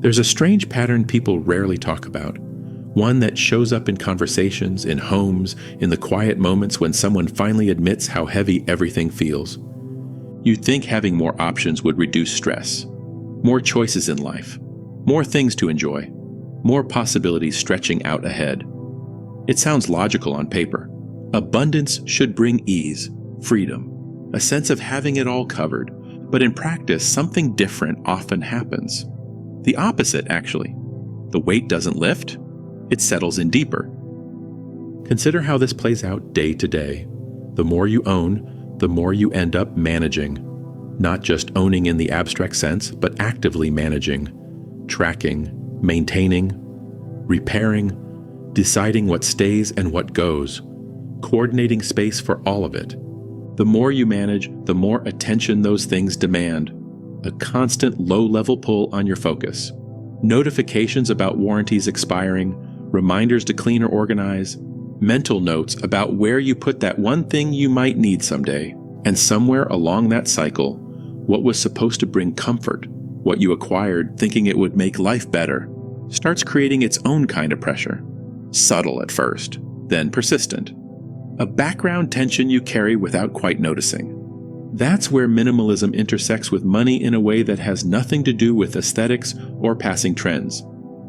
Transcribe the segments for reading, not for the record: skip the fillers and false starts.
There's a strange pattern people rarely talk about, one that shows up in conversations, in homes, in the quiet moments when someone finally admits how heavy everything feels. You'd think having more options would reduce stress, more choices in life, more things to enjoy, more possibilities stretching out ahead. It sounds logical on paper. Abundance should bring ease, freedom, a sense of having it all covered, but in practice, something different often happens. The opposite, actually. The weight doesn't lift, it settles in deeper. Consider how this plays out day to day. The more you own, the more you end up managing. Not just owning in the abstract sense, but actively managing, tracking, maintaining, repairing, deciding what stays and what goes, coordinating space for all of it. The more you manage, the more attention those things demand. A constant low-level pull on your focus. Notifications about warranties expiring, reminders to clean or organize, mental notes about where you put that one thing you might need someday. And somewhere along that cycle, what was supposed to bring comfort, what you acquired thinking it would make life better, starts creating its own kind of pressure. Subtle at first, then persistent. A background tension you carry without quite noticing. That's where minimalism intersects with money in a way that has nothing to do with aesthetics or passing trends.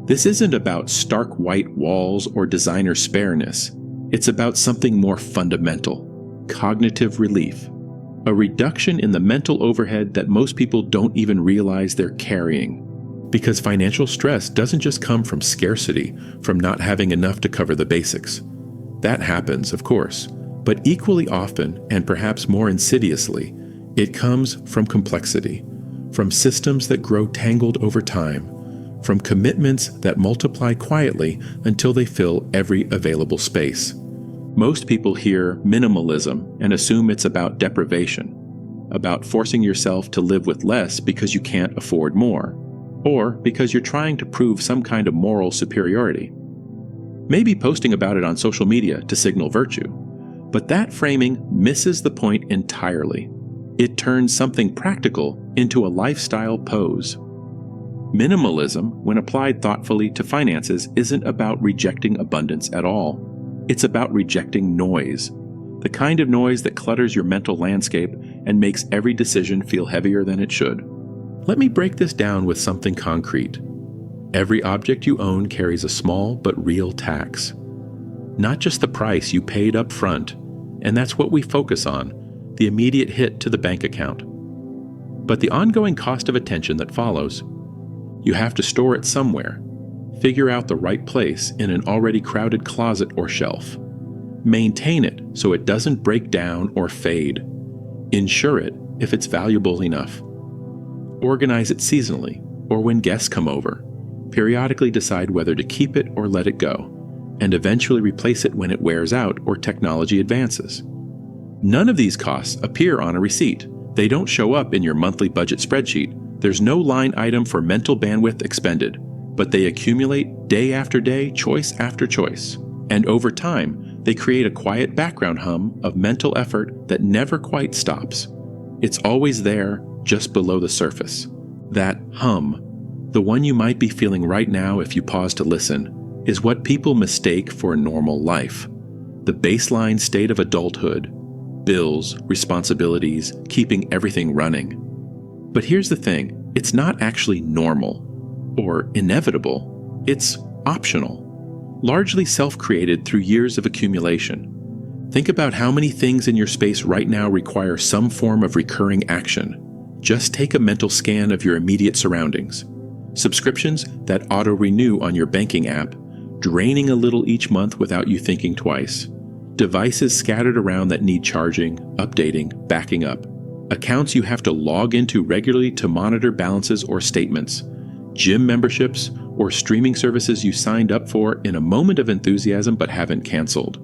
This isn't about stark white walls or designer spareness. It's about something more fundamental: cognitive relief. A reduction in the mental overhead that most people don't even realize they're carrying. Because financial stress doesn't just come from scarcity, from not having enough to cover the basics. That happens, of course, but equally often, and perhaps more insidiously, it comes from complexity, from systems that grow tangled over time, from commitments that multiply quietly until they fill every available space. Most people hear minimalism and assume it's about deprivation, about forcing yourself to live with less because you can't afford more, or because you're trying to prove some kind of moral superiority. Maybe posting about it on social media to signal virtue, but that framing misses the point entirely. It turns something practical into a lifestyle pose. Minimalism, when applied thoughtfully to finances, isn't about rejecting abundance at all. It's about rejecting noise, the kind of noise that clutters your mental landscape and makes every decision feel heavier than it should. Let me break this down with something concrete. Every object you own carries a small but real tax. Not just the price you paid up front, and that's what we focus on, the immediate hit to the bank account, but the ongoing cost of attention that follows. You have to store it somewhere, figure out the right place in an already crowded closet or shelf, maintain it so it doesn't break down or fade, insure it if it's valuable enough, organize it seasonally or when guests come over, periodically decide whether to keep it or let it go, and eventually replace it when it wears out or technology advances. None of these costs appear on a receipt. They don't show up in your monthly budget spreadsheet. There's no line item for mental bandwidth expended, but they accumulate day after day, choice after choice. And over time, they create a quiet background hum of mental effort that never quite stops. It's always there, just below the surface. That hum, the one you might be feeling right now if you pause to listen, is what people mistake for a normal life. The baseline state of adulthood, bills, responsibilities, keeping everything running. But here's the thing, it's not actually normal or inevitable, it's optional, largely self-created through years of accumulation. Think about how many things in your space right now require some form of recurring action. Just take a mental scan of your immediate surroundings. Subscriptions that auto-renew on your banking app, draining a little each month without you thinking twice. Devices scattered around that need charging, updating, backing up. Accounts you have to log into regularly to monitor balances or statements. Gym memberships or streaming services you signed up for in a moment of enthusiasm but haven't canceled.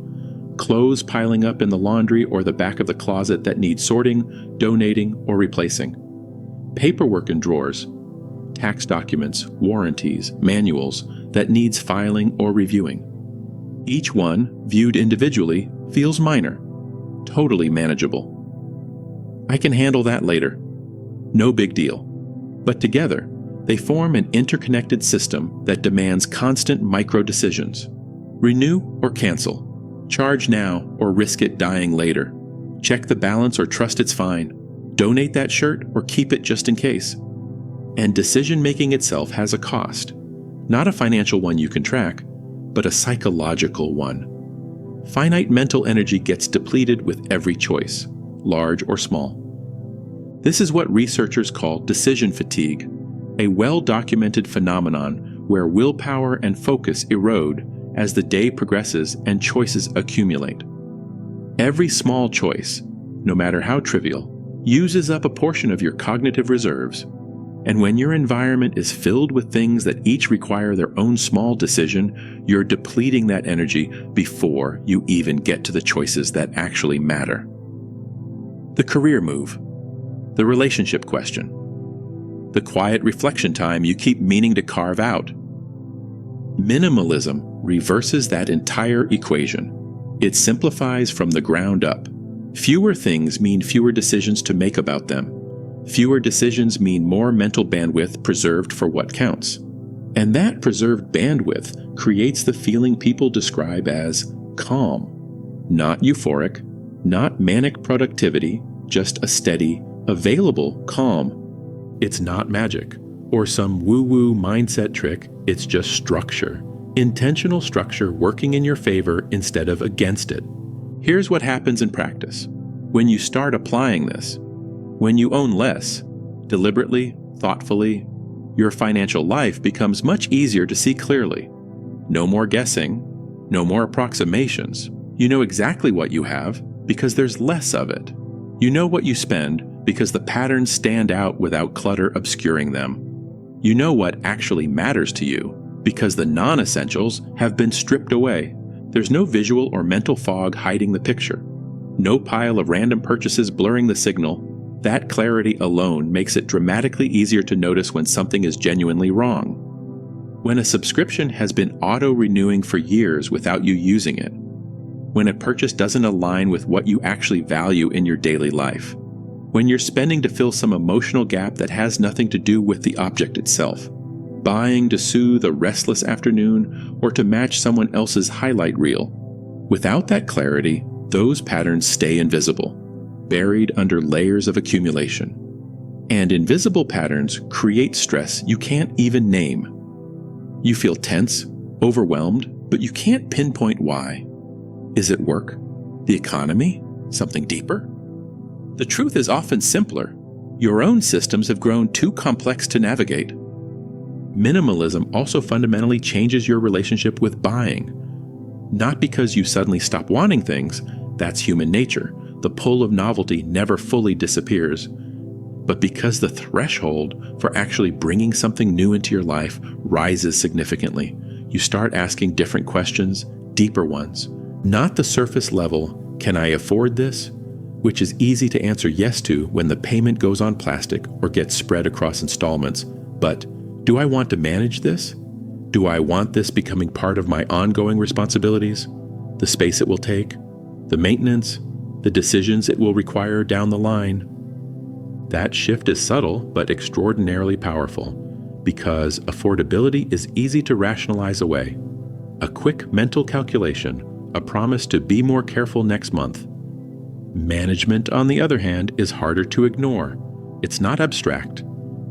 Clothes piling up in the laundry or the back of the closet that need sorting, donating, or replacing. Paperwork in drawers. Tax documents, warranties, manuals that needs filing or reviewing. Each one, viewed individually, feels minor, totally manageable. I can handle that later. No big deal. But together, They form an interconnected system that demands constant micro-decisions. Renew or cancel. Charge now or risk it dying later. Check the balance or trust it's fine. Donate that shirt or keep it just in case. And decision-making itself has a cost. Not a financial one you can track, but a psychological one. Finite mental energy gets depleted with every choice, large or small. This is what researchers call decision fatigue, a well-documented phenomenon where willpower and focus erode as the day progresses and choices accumulate. Every small choice, no matter how trivial, uses up a portion of your cognitive reserves. And when your environment is filled with things that each require their own small decision, you're depleting that energy before you even get to the choices that actually matter. The career move. The relationship question. The quiet reflection time you keep meaning to carve out. Minimalism reverses that entire equation. It simplifies from the ground up. Fewer things mean fewer decisions to make about them. Fewer decisions mean more mental bandwidth preserved for what counts. And that preserved bandwidth creates the feeling people describe as calm. Not euphoric, not manic productivity, just a steady, available calm. It's not magic or some woo-woo mindset trick, it's just structure. Intentional structure working in your favor instead of against it. Here's what happens in practice. When you start applying this, when you own less, deliberately, thoughtfully, your financial life becomes much easier to see clearly. No more guessing, no more approximations. You know exactly what you have because there's less of it. You know what you spend because the patterns stand out without clutter obscuring them. You know what actually matters to you because the non-essentials have been stripped away. There's no visual or mental fog hiding the picture. No pile of random purchases blurring the signal. That clarity alone makes it dramatically easier to notice when something is genuinely wrong. When a subscription has been auto-renewing for years without you using it. When a purchase doesn't align with what you actually value in your daily life. When you're spending to fill some emotional gap that has nothing to do with the object itself. Buying to soothe a restless afternoon or to match someone else's highlight reel. Without that clarity, those patterns stay invisible, buried under layers of accumulation. And invisible patterns create stress you can't even name. You feel tense, overwhelmed, but you can't pinpoint why. Is it work? The economy? Something deeper? The truth is often simpler. Your own systems have grown too complex to navigate. Minimalism also fundamentally changes your relationship with buying. Not because you suddenly stop wanting things, that's human nature. The pull of novelty never fully disappears. But because the threshold for actually bringing something new into your life rises significantly, you start asking different questions, deeper ones. Not the surface level, can I afford this? Which is easy to answer yes to when the payment goes on plastic or gets spread across installments. But do I want to manage this? Do I want this becoming part of my ongoing responsibilities? The space it will take? The maintenance? The decisions it will require down the line? That shift is subtle but extraordinarily powerful because affordability is easy to rationalize away. A quick mental calculation, a promise to be more careful next month. Management, on the other hand, is harder to ignore. It's not abstract.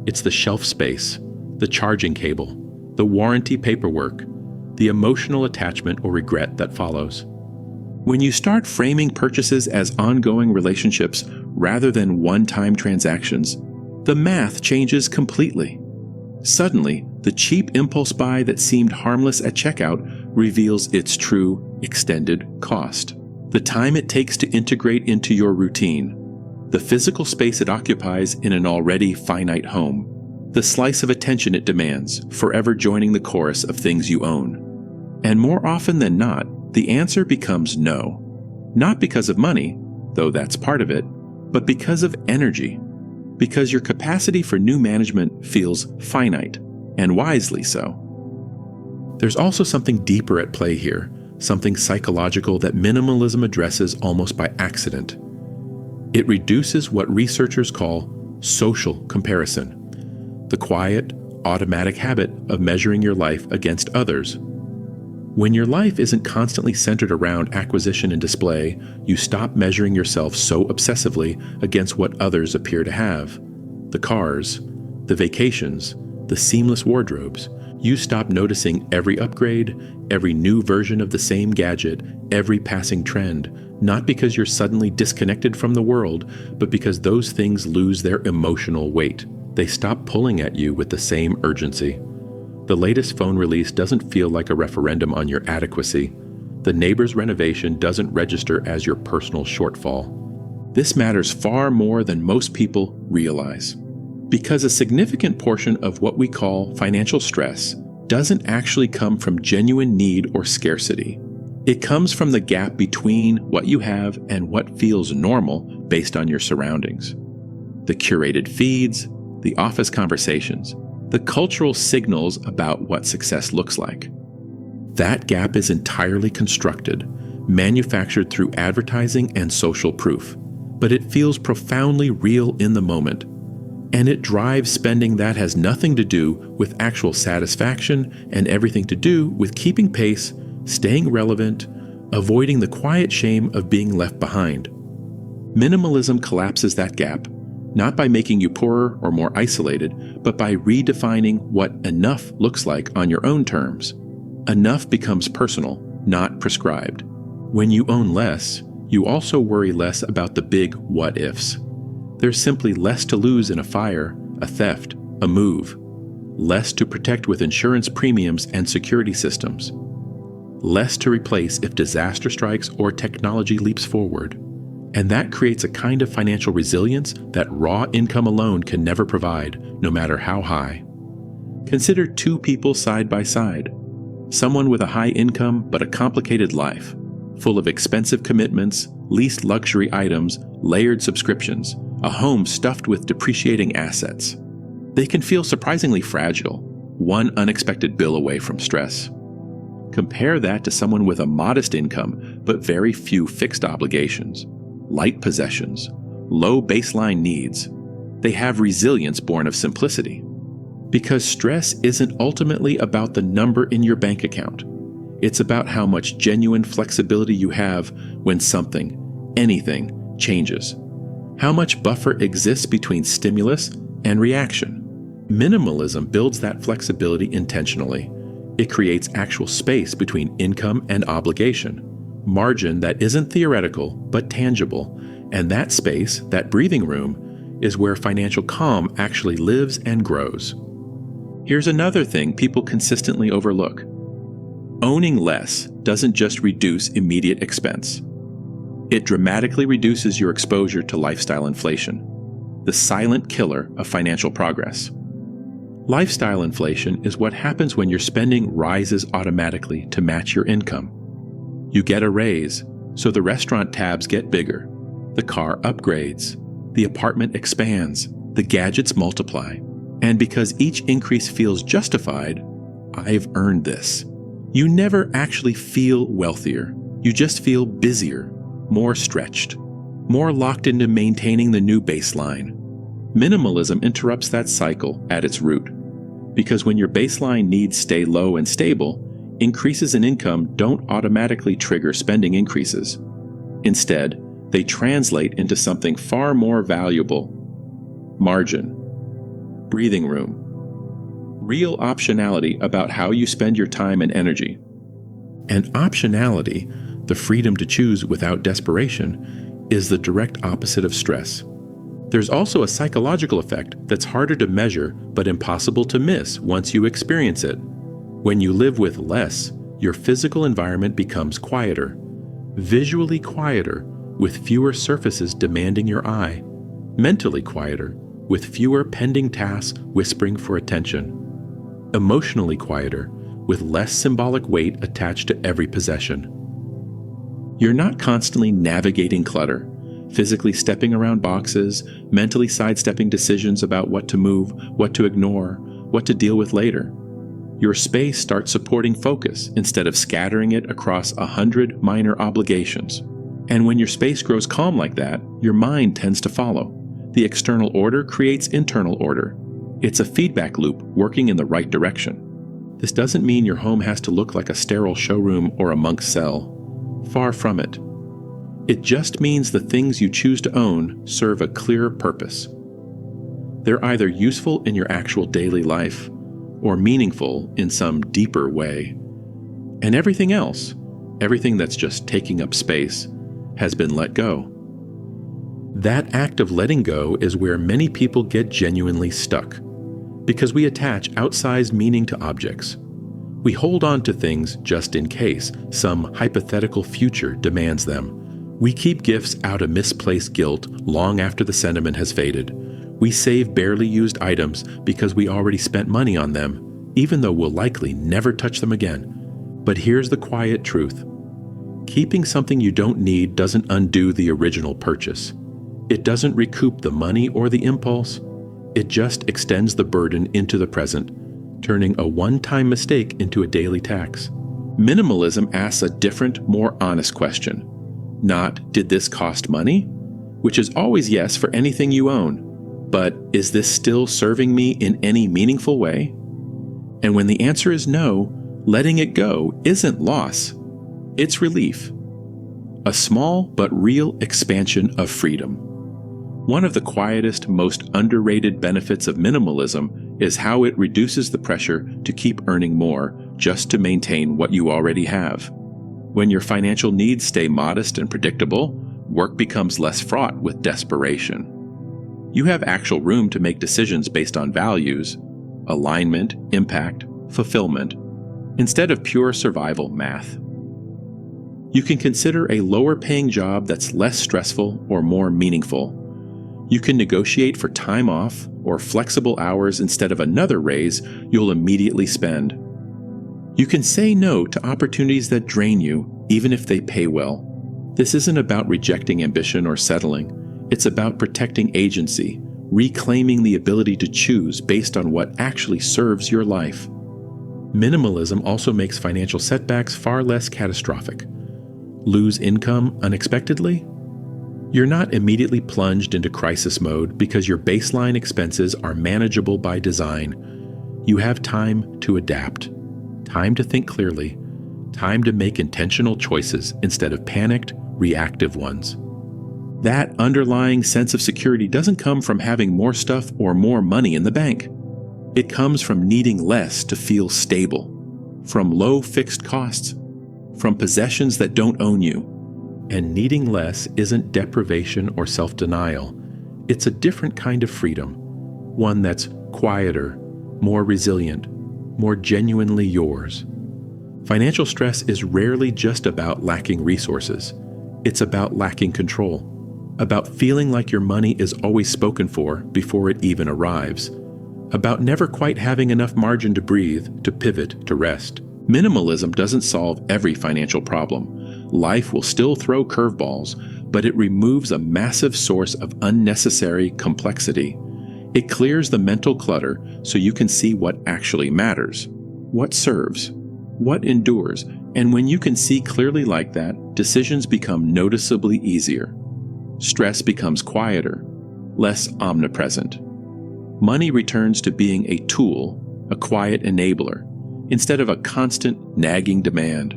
It's the shelf space, the charging cable, the warranty paperwork, the emotional attachment or regret that follows. When you start framing purchases as ongoing relationships rather than one-time transactions, the math changes completely. Suddenly, the cheap impulse buy that seemed harmless at checkout reveals its true, extended cost. The time it takes to integrate into your routine, the physical space it occupies in an already finite home, the slice of attention it demands, forever joining the chorus of things you own. And more often than not, the answer becomes no. Not because of money, though that's part of it, but because of energy. Because your capacity for new management feels finite, and wisely so. There's also something deeper at play here, something psychological that minimalism addresses almost by accident. It reduces what researchers call social comparison. The quiet, automatic habit of measuring your life against others. When your life isn't constantly centered around acquisition and display, you stop measuring yourself so obsessively against what others appear to have. The cars, the vacations, the seamless wardrobes. You stop noticing every upgrade, every new version of the same gadget, every passing trend, not because you're suddenly disconnected from the world, but because those things lose their emotional weight. They stop pulling at you with the same urgency. The latest phone release doesn't feel like a referendum on your adequacy. The neighbor's renovation doesn't register as your personal shortfall. This matters far more than most people realize, because a significant portion of what we call financial stress doesn't actually come from genuine need or scarcity. It comes from the gap between what you have and what feels normal based on your surroundings. The curated feeds, the office conversations, the cultural signals about what success looks like. That gap is entirely constructed, manufactured through advertising and social proof, but it feels profoundly real in the moment. And it drives spending that has nothing to do with actual satisfaction and everything to do with keeping pace, staying relevant, avoiding the quiet shame of being left behind. Minimalism collapses that gap, not by making you poorer or more isolated, but by redefining what enough looks like on your own terms. Enough becomes personal, not prescribed. When you own less, you also worry less about the big what-ifs. There's simply less to lose in a fire, a theft, a move. Less to protect with insurance premiums and security systems. Less to replace if disaster strikes or technology leaps forward. And that creates a kind of financial resilience that raw income alone can never provide, no matter how high. Consider two people side by side. Someone with a high income but a complicated life, full of expensive commitments, leased luxury items, layered subscriptions, a home stuffed with depreciating assets. They can feel surprisingly fragile, one unexpected bill away from stress. Compare that to someone with a modest income but very few fixed obligations, light possessions, low baseline needs. They have resilience born of simplicity. Because stress isn't ultimately about the number in your bank account. It's about how much genuine flexibility you have when something, anything, changes. How much buffer exists between stimulus and reaction. Minimalism builds that flexibility intentionally. It creates actual space between income and obligation. Margin that isn't theoretical, but tangible, and that space, that breathing room, is where financial calm actually lives and grows. Here's another thing people consistently overlook. Owning less doesn't just reduce immediate expense. It dramatically reduces your exposure to lifestyle inflation, the silent killer of financial progress. Lifestyle inflation is what happens when your spending rises automatically to match your income. You get a raise, so the restaurant tabs get bigger, the car upgrades, the apartment expands, the gadgets multiply. And because each increase feels justified, I've earned this. You never actually feel wealthier. You just feel busier, more stretched, more locked into maintaining the new baseline. Minimalism interrupts that cycle at its root. Because when your baseline needs stay low and stable, increases in income don't automatically trigger spending increases. Instead, they translate into something far more valuable: margin, breathing room, real optionality about how you spend your time and energy. And optionality, the freedom to choose without desperation, is the direct opposite of stress. There's also a psychological effect that's harder to measure but impossible to miss once you experience it. When you live with less, your physical environment becomes quieter, visually quieter, with fewer surfaces demanding your eye, mentally quieter, with fewer pending tasks whispering for attention, emotionally quieter, with less symbolic weight attached to every possession. You're not constantly navigating clutter, physically stepping around boxes, mentally sidestepping decisions about what to move, what to ignore, what to deal with later. Your space starts supporting focus instead of scattering it across 100 minor obligations. And when your space grows calm like that, your mind tends to follow. The external order creates internal order. It's a feedback loop working in the right direction. This doesn't mean your home has to look like a sterile showroom or a monk's cell. Far from it. It just means the things you choose to own serve a clearer purpose. They're either useful in your actual daily life or meaningful in some deeper way. And everything else, everything that's just taking up space, has been let go. That act of letting go is where many people get genuinely stuck, because we attach outsized meaning to objects. We hold on to things just in case some hypothetical future demands them. We keep gifts out of misplaced guilt long after the sentiment has faded. We save barely used items because we already spent money on them, even though we'll likely never touch them again. But here's the quiet truth. Keeping something you don't need doesn't undo the original purchase. It doesn't recoup the money or the impulse. It just extends the burden into the present, turning a one-time mistake into a daily tax. Minimalism asks a different, more honest question. Not, did this cost money? Which is always yes for anything you own. But is this still serving me in any meaningful way? And when the answer is no, letting it go isn't loss. It's relief. A small but real expansion of freedom. One of the quietest, most underrated benefits of minimalism is how it reduces the pressure to keep earning more just to maintain what you already have. When your financial needs stay modest and predictable, work becomes less fraught with desperation. You have actual room to make decisions based on values, alignment, impact, fulfillment, instead of pure survival math. You can consider a lower-paying job that's less stressful or more meaningful. You can negotiate for time off or flexible hours instead of another raise you'll immediately spend. You can say no to opportunities that drain you, even if they pay well. This isn't about rejecting ambition or settling. It's about protecting agency, reclaiming the ability to choose based on what actually serves your life. Minimalism also makes financial setbacks far less catastrophic. Lose income unexpectedly? You're not immediately plunged into crisis mode because your baseline expenses are manageable by design. You have time to adapt, time to think clearly, time to make intentional choices instead of panicked, reactive ones. That underlying sense of security doesn't come from having more stuff or more money in the bank. It comes from needing less to feel stable, from low fixed costs, from possessions that don't own you. And needing less isn't deprivation or self-denial. It's a different kind of freedom, one that's quieter, more resilient, more genuinely yours. Financial stress is rarely just about lacking resources. It's about lacking control, about feeling like your money is always spoken for before it even arrives, about never quite having enough margin to breathe, to pivot, to rest. Minimalism doesn't solve every financial problem. Life will still throw curveballs, but it removes a massive source of unnecessary complexity. It clears the mental clutter so you can see what actually matters, what serves, what endures, and when you can see clearly like that, decisions become noticeably easier. Stress becomes quieter, less omnipresent. Money returns to being a tool, a quiet enabler, instead of a constant, nagging demand.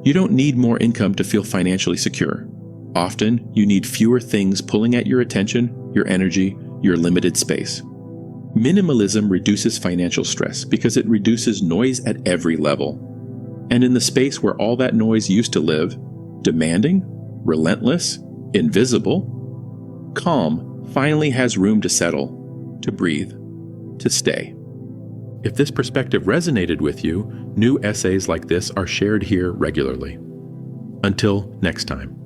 You don't need more income to feel financially secure. Often, you need fewer things pulling at your attention, your energy, your limited space. Minimalism reduces financial stress because it reduces noise at every level. And in the space where all that noise used to live, demanding, relentless, invisible, calm finally has room to settle, to breathe, to stay. If this perspective resonated with you, new essays like this are shared here regularly. Until next time.